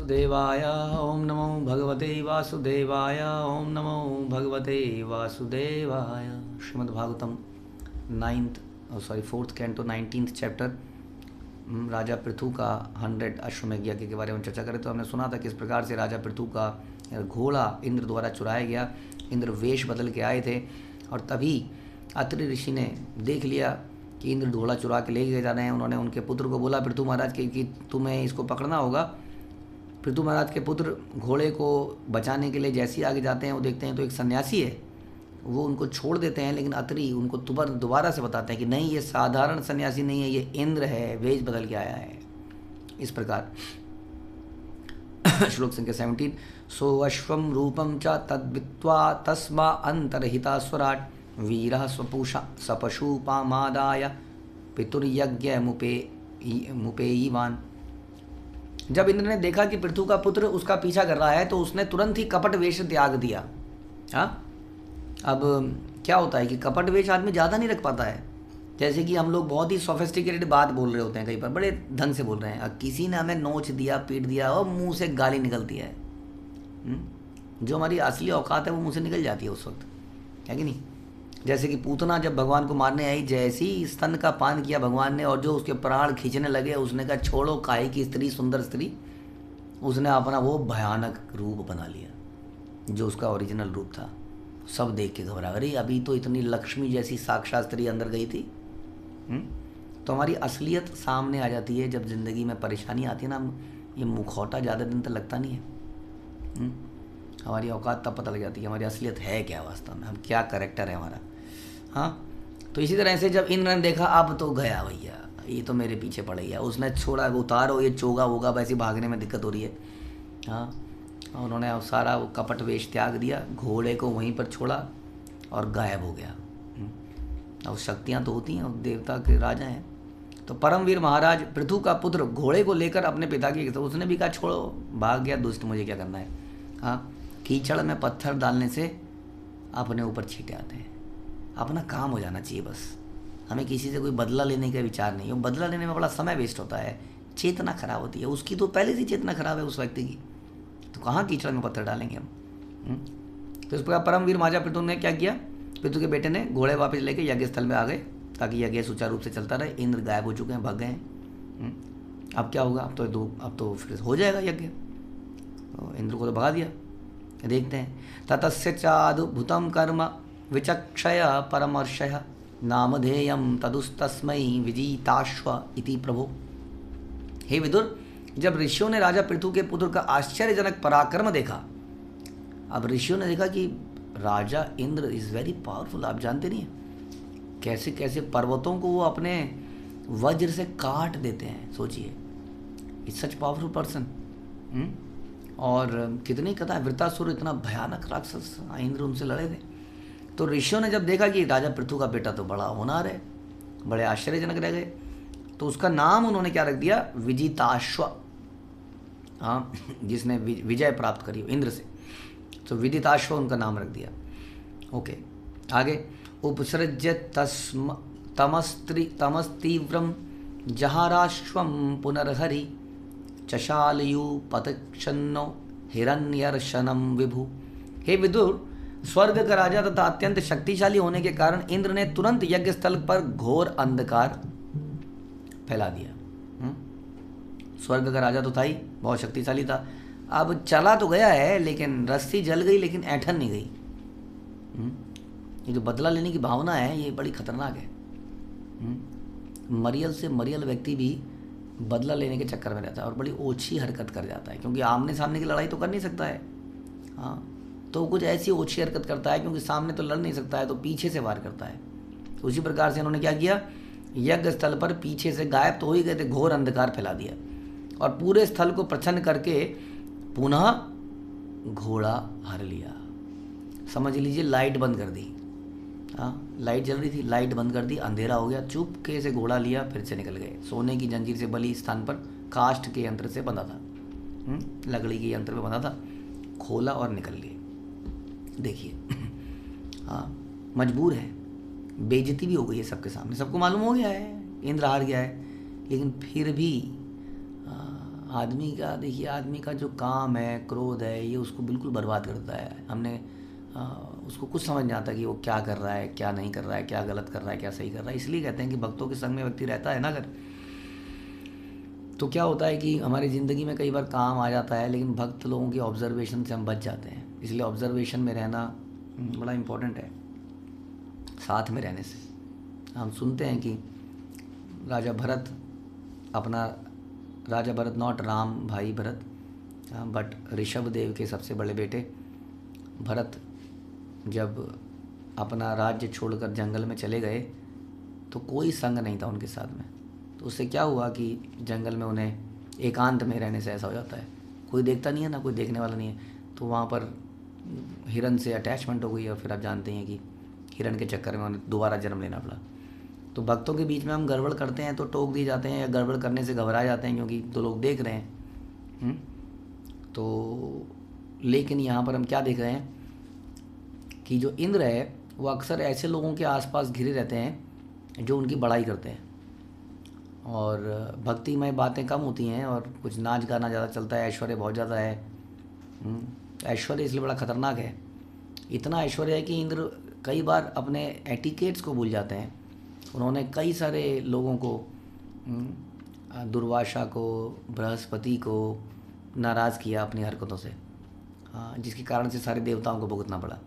वासुदेवाय। ओम नमो भगवते वासुदेवाय। ओम नमो भगवते वासुदेवाय। Srimad Bhagavatam 9th fourth canto 19th chapter. राजा पृथु का 100 अश्वमेध यज्ञ के बारे में चर्चा करें तो हमने सुना था किस प्रकार से राजा पृथु का घोड़ा इंद्र द्वारा चुराया गया। इंद्र वेश बदल के आए थे और तभी अत्रि ऋषि ने देख लिया कि इंद्र घोड़ा चुरा के ले गए जा रहे हैं। उन्होंने उनके पुत्र को बोला पृथु महाराज कि तुम्हें इसको पकड़ना होगा। पृथु महाराज के पुत्र घोड़े को बचाने के लिए जैसे ही आगे जाते हैं वो देखते हैं तो एक सन्यासी है, वो उनको छोड़ देते हैं। लेकिन अत्रि उनको दोबारा से बताते हैं कि नहीं, ये साधारण सन्यासी नहीं है, ये इंद्र है, वेश बदल के आया है। इस प्रकार श्लोक संख्या 17। सो अश्वम रूपम च तद्वित्वा तस्मा अंतरहिता स्वराट वीरः स्वपूषा सपशुपामादाय पितुर्यज्ञ मुपेयीवान। जब इंद्र ने देखा कि पृथु का पुत्र उसका पीछा कर रहा है तो उसने तुरंत ही कपट वेश त्याग दिया। हाँ, अब क्या होता है कि कपट वेश आदमी ज़्यादा नहीं रख पाता है। जैसे कि हम लोग बहुत ही सोफिस्टिकेटेड बात बोल रहे होते हैं, कई बार बड़े ढंग से बोल रहे हैं, किसी ने हमें नोच दिया, पीट दिया और मुंह से गाली निकलती है। जो हमारी असली औकात है वो मुंह से निकल जाती है उस वक्त, है कि नहीं। जैसे कि पूतना जब भगवान को मारने आई, जैसे ही स्तन का पान किया भगवान ने और जो उसके प्राण खींचने लगे, उसने कहा छोड़ो काहे की स्त्री, सुंदर स्त्री। उसने अपना वो भयानक रूप बना लिया जो उसका ओरिजिनल रूप था। सब देख के घबरा, अरे अभी तो इतनी लक्ष्मी जैसी साक्षात स्त्री अंदर गई थी। तो हमारी असलियत सामने आ जाती है जब ज़िंदगी में परेशानी आती है ना। ये मुखौटा ज़्यादा दिन तक लगता नहीं है। हमारी औकात तब पता लग जाती है हमारी असलियत है क्या, वास्तव में हम क्या कैरेक्टर है हमारा। हाँ, तो इसी तरह से जब इंद्र ने देखा अब तो गया भैया, ये तो मेरे पीछे पड़ गया, उसने छोड़ा, उतारो ये चोगा होगा, वैसे भागने में दिक्कत हो रही है। हाँ, उन्होंने सारा वो कपट वेश त्याग दिया, घोड़े को वहीं पर छोड़ा और गायब हो गया। अब शक्तियाँ तो होती हैं, देवता के राजा हैं। तो परमवीर महाराज पृथु का पुत्र घोड़े को लेकर अपने पिता की, तो उसने भी कहा छोड़ो, भाग गया दुष्ट, मुझे क्या करना है। हाँ, कीचड़ में पत्थर डालने से अपने ऊपर छींटे आते हैं। अपना काम हो जाना चाहिए बस, हमें किसी से कोई बदला लेने का विचार नहीं है। बदला लेने में बड़ा समय वेस्ट होता है, चेतना खराब होती है। उसकी तो पहले से चेतना खराब है उस व्यक्ति की, तो कहाँ कीचड़ में पत्थर डालेंगे हम। तो इस प्रकार परमवीर महाराजा पृथु ने क्या किया, पृथु के बेटे ने घोड़े वापस लेके यज्ञ स्थल में आ गए ताकि यज्ञ सुचारू रूप से चलता रहे। इंद्र गायब हो चुके हैं, भाग गए हैं। अब क्या होगा, अब तो फिर हो जाएगा यज्ञ। तो इंद्र को तो भगा दिया। देखते हैं, ततस्य चाद्भुतं कर्म विचक्षय परमर्षय नामधेयं तदुस्तस्मै विजिताश्व इति प्रभो। हे विदुर, जब ऋषियों ने राजा पृथु के पुत्र का आश्चर्यजनक पराक्रम देखा, अब ऋषियों ने देखा कि राजा इंद्र इज़ वेरी पावरफुल। आप जानते नहीं हैं कैसे कैसे पर्वतों को वो अपने वज्र से काट देते हैं, सोचिए, इट्स सच पावरफुल पर्सन। और कितनी कथा है, वृतासुर इतना भयानक राक्षस, इंद्र उनसे लड़े थे। तो ऋषियों ने जब देखा कि राजा पृथु का बेटा तो बड़ा होनहार है, बड़े आश्चर्यजनक रह गए, तो उसका नाम उन्होंने क्या रख दिया, विजिताश्व। हाँ, जिसने विजय प्राप्त करी इंद्र से, तो विदिताश्व उनका नाम रख दिया। ओके, आगे, उपसृज्य तमस्तीव्रम जहाराश्वम पुनर्हरि चशालयु पतक्षन्नो हिरण्यर्शनम विभु। हे विदुर, स्वर्ग का राजा तथा अत्यंत शक्तिशाली होने के कारण इंद्र ने तुरंत यज्ञ स्थल पर घोर अंधकार फैला दिया। स्वर्ग का राजा तो था ही, बहुत शक्तिशाली था। अब चला तो गया है, लेकिन रस्सी जल गई लेकिन ऐंठन नहीं गई। ये जो बदला लेने की भावना है ये बड़ी खतरनाक है। मरियल से मरियल व्यक्ति भी बदला लेने के चक्कर में रहता है और बड़ी ओछी हरकत कर जाता है, क्योंकि आमने सामने की लड़ाई तो कर नहीं सकता है। हाँ, तो कुछ ऐसी ओछी हरकत करता है, क्योंकि सामने तो लड़ नहीं सकता है तो पीछे से वार करता है। तो उसी प्रकार से इन्होंने क्या किया, यज्ञ स्थल पर पीछे से गायब तो हो ही गए थे, घोर अंधकार फैला दिया और पूरे स्थल को प्रच्छन्न करके पुनः घोड़ा हर लिया। समझ लीजिए, लाइट बंद कर दी। हाँ, लाइट जल रही थी, लाइट बंद कर दी, अंधेरा हो गया, चुपके से घोड़ा लिया, फिर से निकल गए। सोने की जंजीर से बली स्थान पर काष्ठ के यंत्र से बंधा था, लकड़ी के यंत्र में बंधा था, खोला और निकल गए। देखिए, हाँ, मजबूर है, बेइज्जती भी हो गई है सबके सामने, सबको मालूम हो गया है इंद्र हार गया है, लेकिन फिर भी आदमी का देखिए, आदमी का जो काम है, क्रोध है, ये उसको बिल्कुल बर्बाद करता है। हमने उसको कुछ समझ नहीं आता कि वो क्या कर रहा है, क्या नहीं कर रहा है, क्या गलत कर रहा है, क्या सही कर रहा है। इसलिए कहते हैं कि भक्तों के संग में व्यक्ति रहता है ना अगर, तो क्या होता है कि हमारी ज़िंदगी में कई बार काम आ जाता है, लेकिन भक्त लोगों की ऑब्जर्वेशन से हम बच जाते हैं। इसलिए ऑब्जर्वेशन में रहना बड़ा इम्पोर्टेंट है, साथ में रहने से। हम सुनते हैं कि राजा भरत अपना, राजा भरत नॉट राम भाई भरत, बट ऋषभ देव के सबसे बड़े बेटे भरत जब अपना राज्य छोड़कर जंगल में चले गए तो कोई संग नहीं था उनके साथ में। तो उससे क्या हुआ कि जंगल में उन्हें एकांत में रहने से ऐसा हो जाता है, कोई देखता नहीं है ना, कोई देखने वाला नहीं है, तो वहाँ पर हिरन से अटैचमेंट हो गई और फिर आप जानते हैं कि हिरन के चक्कर में उन्हें दोबारा जन्म लेना पड़ा। तो भक्तों के बीच में हम गड़बड़ करते हैं तो टोक दिए जाते हैं, या गड़बड़ करने से घबरा जाते हैं क्योंकि तो लोग देख रहे हैं। तो लेकिन यहाँ पर हम क्या देख रहे हैं कि जो इंद्र है वो अक्सर ऐसे लोगों के आसपास घिरे रहते हैं जो उनकी बड़ाई करते हैं, और भक्तिमय बातें कम होती हैं और कुछ नाच गाना ज़्यादा चलता है, ऐश्वर्य बहुत ज़्यादा है। ऐश्वर्य इसलिए बड़ा ख़तरनाक है, इतना ऐश्वर्य है कि इंद्र कई बार अपने एटिकेट्स को भूल जाते हैं। उन्होंने कई सारे लोगों को, दुर्वासा को, बृहस्पति को नाराज़ किया अपनी हरकतों से, जिसके कारण से सारे देवताओं को भुगतना पड़ा।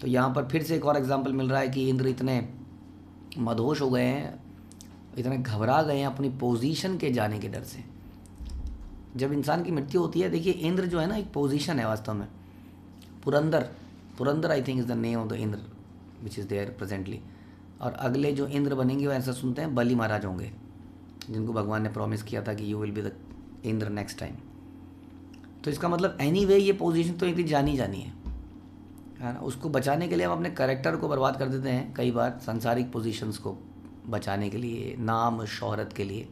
तो यहाँ पर फिर से एक और एग्जाम्पल मिल रहा है कि इंद्र इतने मदहोश हो गए हैं, इतने घबरा गए हैं अपनी पोजीशन के जाने के डर से। जब इंसान की मृत्यु होती है, देखिए इंद्र जो है ना एक पोजीशन है वास्तव में। Purandar I think is the name of the Indra which is there presently. और अगले जो इंद्र बनेंगे वो ऐसा सुनते हैं बलि महाराज होंगे, जिनको भगवान ने प्रॉमिस किया था कि you will be the Indra next time. तो इसका मतलब एनीवे ये पोजीशन तो इतनी जानी है ना। उसको बचाने के लिए हम अपने कैरेक्टर को बर्बाद कर देते हैं कई बार, सांसारिक पोजीशंस को बचाने के लिए, नाम शोहरत के लिए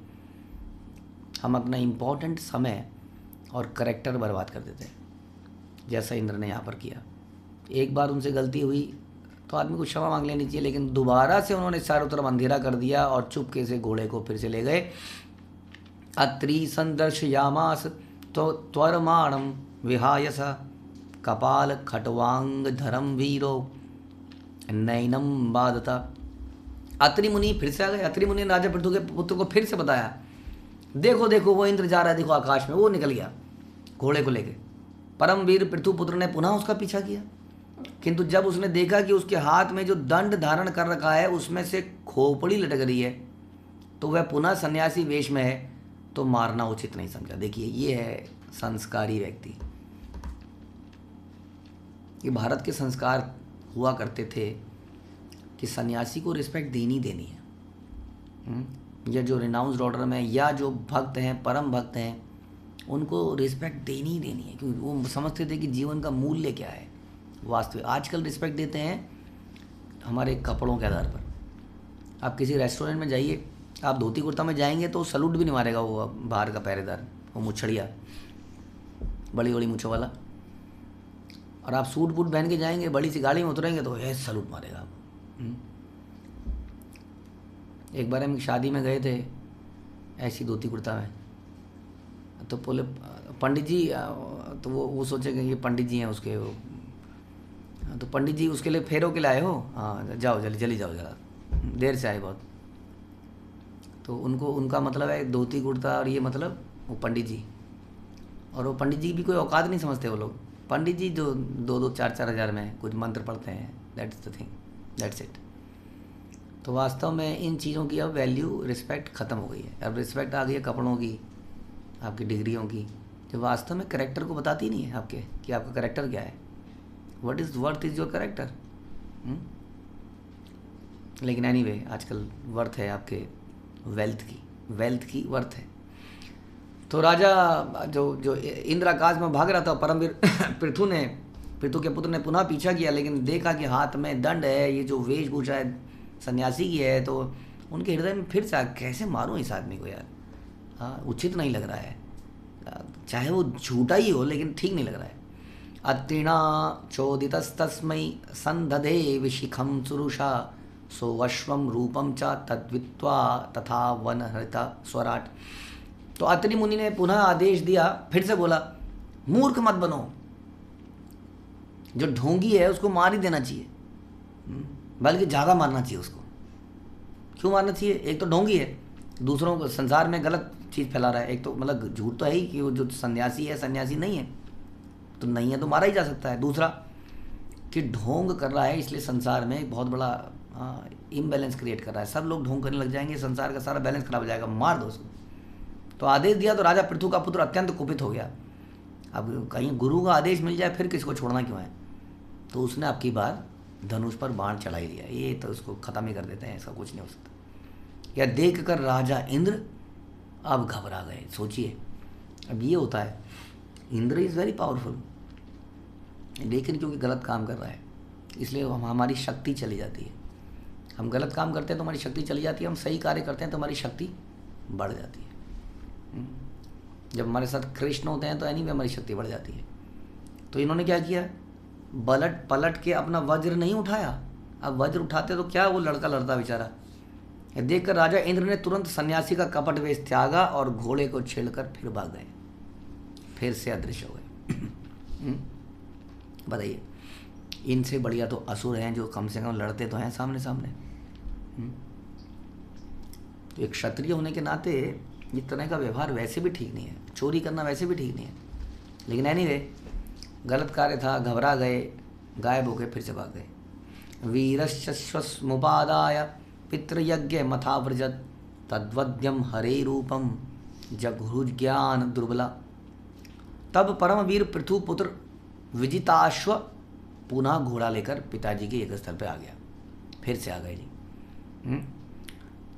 हम अपना इम्पोर्टेंट समय और कैरेक्टर बर्बाद कर देते हैं, जैसा इंद्र ने यहाँ पर किया। एक बार उनसे गलती हुई तो आदमी को क्षमा मांग लेनी चाहिए, लेकिन दोबारा से उन्होंने चारों तरफ अंधेरा कर दिया और चुपके से घोड़े को फिर से ले गए। अत्रि संदर्शयामास तो त्वरमाणम विहायस कपाल खटवांग धरम वीरो नैनम बाधता। अत्रि मुनि फिर से आ गए। अत्रि मुनि ने राजा पृथु के पुत्र को फिर से बताया, देखो देखो वो इंद्र जा रहा है, देखो आकाश में, वो निकल गया घोड़े को लेके। परम वीर पृथु पुत्र ने पुनः उसका पीछा किया, किंतु जब उसने देखा कि उसके हाथ में जो दंड धारण कर रखा है उसमें से खोपड़ी लटक रही है, तो वह पुनः सन्यासी वेश में है, तो मारना उचित नहीं समझा। देखिए ये है संस्कारी व्यक्ति। ये भारत के संस्कार हुआ करते थे कि सन्यासी को रिस्पेक्ट देनी है। या जो रिनाउंस्ड ऑर्डर में या जो भक्त हैं, परम भक्त हैं, उनको रिस्पेक्ट देनी है, क्योंकि वो समझते थे कि जीवन का मूल्य क्या है वास्तविक। आजकल रिस्पेक्ट देते हैं हमारे कपड़ों के आधार पर। आप किसी रेस्टोरेंट में जाइए, आप धोती कुर्ता में जाएंगे तो सलूट भी नहीं मारेगा वो बाहर का पहरेदार, वो मुछड़िया बड़ी बड़ी मूँछों वाला। और आप सूट बूट पहन के जाएंगे, बड़ी सी गाड़ी में उतरेंगे तो ये सलूट मारेगा आप। एक बार हम शादी में गए थे ऐसी धोती कुर्ता में, तो बोले पंडित जी, तो वो सोचेंगे ये पंडित जी हैं उसके, वो तो पंडित जी उसके लिए फेरों के लिए आए हो, हाँ जाओ जल्दी जाओ, ज़रा देर से आए बहुत। तो उनका मतलब है धोती कुर्ता, और ये मतलब वो पंडित जी, और वो पंडित जी भी कोई औकात नहीं समझते वो लोग। पंडित जी जो 2-4 हज़ार में कुछ मंत्र पढ़ते हैं, that's the thing, that's it. तो वास्तव में इन चीज़ों की अब वैल्यू, रिस्पेक्ट ख़त्म हो गई है। अब रिस्पेक्ट आ गई है कपड़ों की, आपकी डिग्रियों की, जो वास्तव में करेक्टर को बताती नहीं है आपके कि आपका करेक्टर क्या है। What is worth is your character. लेकिन एनीवे आजकल वर्थ है आपके वेल्थ की वर्थ है। तो राजा जो इंद्र आकाश में भाग रहा था, परमवीर पृथु के पुत्र ने पुनः पीछा किया, लेकिन देखा कि हाथ में दंड है, ये जो वेशभूषा है सन्यासी की है, तो उनके हृदय में फिर से कैसे मारूं इस आदमी को यार, उचित नहीं लग रहा है, चाहे वो झूठा ही हो लेकिन ठीक नहीं लग रहा है। अत्रिणा चोदितस्तस्मै संदधे विशिखम सुरुषा सोऽश्वं रूपम च तद्वित्वा तथा वनहृत स्वराट। तो अत्रि मुनि ने पुनः आदेश दिया, फिर से बोला, मूर्ख मत बनो, जो ढोंगी है उसको मार ही देना चाहिए, बल्कि ज़्यादा मारना चाहिए उसको। क्यों मारना चाहिए? एक तो ढोंगी है, दूसरों को संसार में गलत चीज़ फैला रहा है। एक तो मतलब झूठ तो है ही कि वो जो सन्यासी है सन्यासी नहीं है, तो नहीं है तो मारा ही जा सकता है। दूसरा कि ढोंग कर रहा है, इसलिए संसार में एक बहुत बड़ा इम्बैलेंस क्रिएट कर रहा है। सब लोग ढोंग करने लग जाएंगे, संसार का सारा बैलेंस खराब हो जाएगा, मार दो उसको। तो आदेश दिया तो राजा पृथु का पुत्र अत्यंत कुपित हो गया। अब कहीं गुरु का आदेश मिल जाए फिर किसको छोड़ना क्यों है, तो उसने अब की बार धनुष पर बाण चढ़ा ही लिया। ये तो उसको ख़त्म ही कर देते हैं, इसका कुछ नहीं हो सकता। या देख कर राजा इंद्र अब घबरा गए। सोचिए, अब ये होता है, इंद्र इज़ वेरी पावरफुल, लेकिन क्योंकि गलत काम कर रहा है इसलिए हमारी शक्ति चली जाती है। हम गलत काम करते हैं तो हमारी शक्ति चली जाती है, हम सही कार्य करते हैं तो हमारी शक्ति बढ़ जाती है। जब हमारे साथ कृष्ण होते हैं तो एनीवे हमारी शक्ति बढ़ जाती है। तो इन्होंने क्या किया, पलट के अपना वज्र नहीं उठाया। अब वज्र उठाते तो क्या वो लड़का लड़ता बेचारा। देखकर राजा इंद्र ने तुरंत सन्यासी का कपट वेश त्यागा और घोड़े को छेड़कर फिर भाग गए, फिर से अदृश्य हो गए। बताइए, इनसे बढ़िया तो असुर हैं जो कम से कम लड़ते तो हैं सामने सामने। तो एक क्षत्रिय होने के नाते इस तरह का व्यवहार वैसे भी ठीक नहीं है, चोरी करना वैसे भी ठीक नहीं है। लेकिन एनीवे गलत कार्य था, घबरा गए, गायब हो गए, फिर से भाग गए। वीरश्चश्वस्मुपादाय पितृयज्ञ मथाव्रजत तद्वद्यम हरे रूपम जगुज्ञान दुर्बला। तब परमवीर पृथु पुत्र विजिताश्व पुनः घोड़ा लेकर पिताजी के यज्ञ स्थल पर आ गया, फिर से आ गए जी।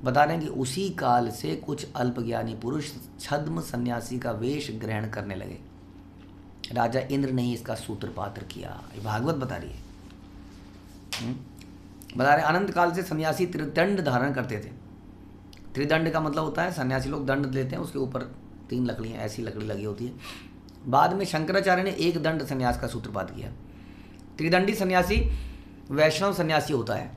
बता रहे हैं कि उसी काल से कुछ अल्पज्ञानी पुरुष छद्म सन्यासी का वेश ग्रहण करने लगे। राजा इंद्र ने ही इसका सूत्रपात किया, ये भागवत बता रही है। बता रहे अनंत काल से सन्यासी त्रिदंड धारण करते थे। त्रिदंड का मतलब होता है सन्यासी लोग दंड लेते हैं, उसके ऊपर 3 लकड़ियाँ ऐसी लकड़ी लगी होती है। बाद में शंकराचार्य ने एक दंड सन्यास का सूत्रपात किया। त्रिदंडी सन्यासी वैष्णव सन्यासी होता है,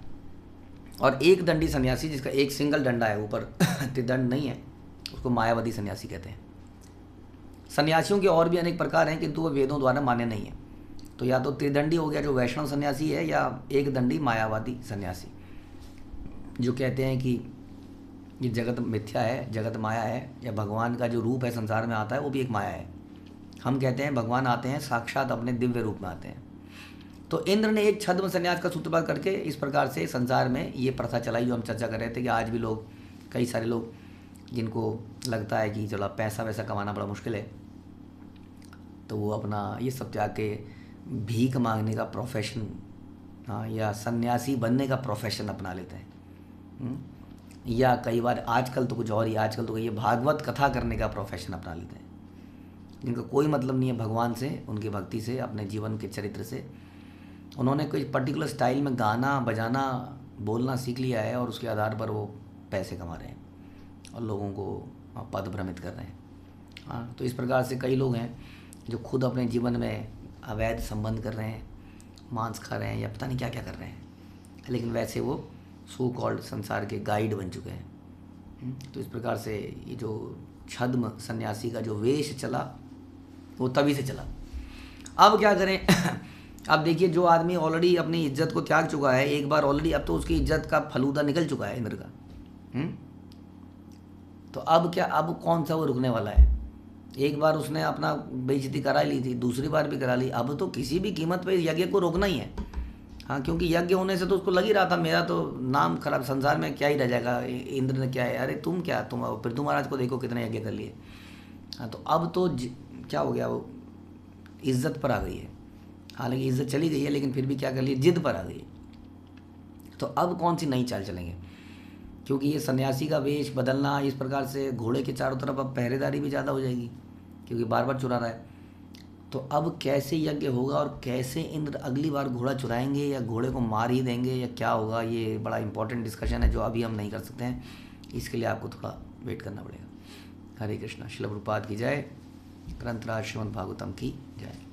और एक दंडी सन्यासी जिसका एक सिंगल डंडा है ऊपर त्रिदंड नहीं है, उसको मायावादी सन्यासी कहते हैं। सन्यासियों के और भी अनेक प्रकार हैं, किंतु वो वेदों द्वारा मान्य नहीं है। तो या तो त्रिदंडी हो गया जो वैष्णव सन्यासी है, या एक दंडी मायावादी सन्यासी जो कहते हैं कि ये जगत मिथ्या है, जगत माया है, या भगवान का जो रूप है संसार में आता है वो भी एक माया है। हम कहते हैं भगवान आते हैं साक्षात अपने दिव्य रूप में आते हैं। तो इंद्र ने एक छद्म संन्यास का सूत्रपात करके इस प्रकार से संसार में ये प्रथा चलाई जो हम चर्चा कर रहे थे कि आज भी लोग, कई सारे लोग जिनको लगता है कि चलो पैसा वैसा कमाना बड़ा मुश्किल है, तो वो अपना ये सब त्याग के भीख मांगने का प्रोफेशन, हाँ, या सन्यासी बनने का प्रोफेशन अपना लेते हैं। या कई बार आजकल तो कुछ और ही, आजकल तो ये भागवत कथा करने का प्रोफेशन अपना लेते हैं, जिनका कोई मतलब नहीं है भगवान से, उनकी भक्ति से, अपने जीवन के चरित्र से। उन्होंने कोई पर्टिकुलर स्टाइल में गाना बजाना बोलना सीख लिया है और उसके आधार पर वो पैसे कमा रहे हैं और लोगों को पद भ्रमित कर रहे हैं। हाँ, तो इस प्रकार से कई लोग हैं जो खुद अपने जीवन में अवैध संबंध कर रहे हैं, मांस खा रहे हैं या पता नहीं क्या क्या कर रहे हैं, लेकिन वैसे वो सो कॉल्ड संसार के गाइड बन चुके हैं। तो इस प्रकार से ये जो छद्म सन्यासी का जो वेश चला वो तभी से चला। अब क्या करें अब देखिए, जो आदमी ऑलरेडी अपनी इज्जत को त्याग चुका है एक बार ऑलरेडी, अब तो उसकी इज्जत का फलूदा निकल चुका है इंद्र का। तो अब क्या, अब कौन सा वो रुकने वाला है। एक बार उसने अपना बेइज्जती करा ली थी, दूसरी बार भी करा ली, अब तो किसी भी कीमत पे यज्ञ को रोकना ही है। हाँ, क्योंकि यज्ञ होने से तो उसको लग ही रहा था मेरा तो नाम खराब, संसार में क्या ही रह जाएगा, इंद्र ने क्या है, अरे तुम क्या, तुम पृथु महाराज को देखो कितने यज्ञ कर लिए। हाँ, तो अब तो क्या हो गया, वो इज्जत पर आ गई है। हालांकि इज्जत चली गई है लेकिन फिर भी क्या कर लिए, जिद पर आ गई। तो अब कौन सी नई चाल चलेंगे, क्योंकि ये सन्यासी का वेश बदलना इस प्रकार से, घोड़े के चारों तरफ अब पहरेदारी भी ज़्यादा हो जाएगी क्योंकि बार बार चुरा रहा है। तो अब कैसे यज्ञ होगा और कैसे इंद्र अगली बार घोड़ा चुराएंगे या घोड़े को मार ही देंगे या क्या होगा, ये बड़ा इंपॉर्टेंट डिस्कशन है जो अभी हम नहीं कर सकते हैं। इसके लिए आपको थोड़ा वेट करना पड़ेगा। हरे कृष्णा। श्रील प्रभुपाद की जय। ग्रंथराज श्रीमद् भागवतम की जय।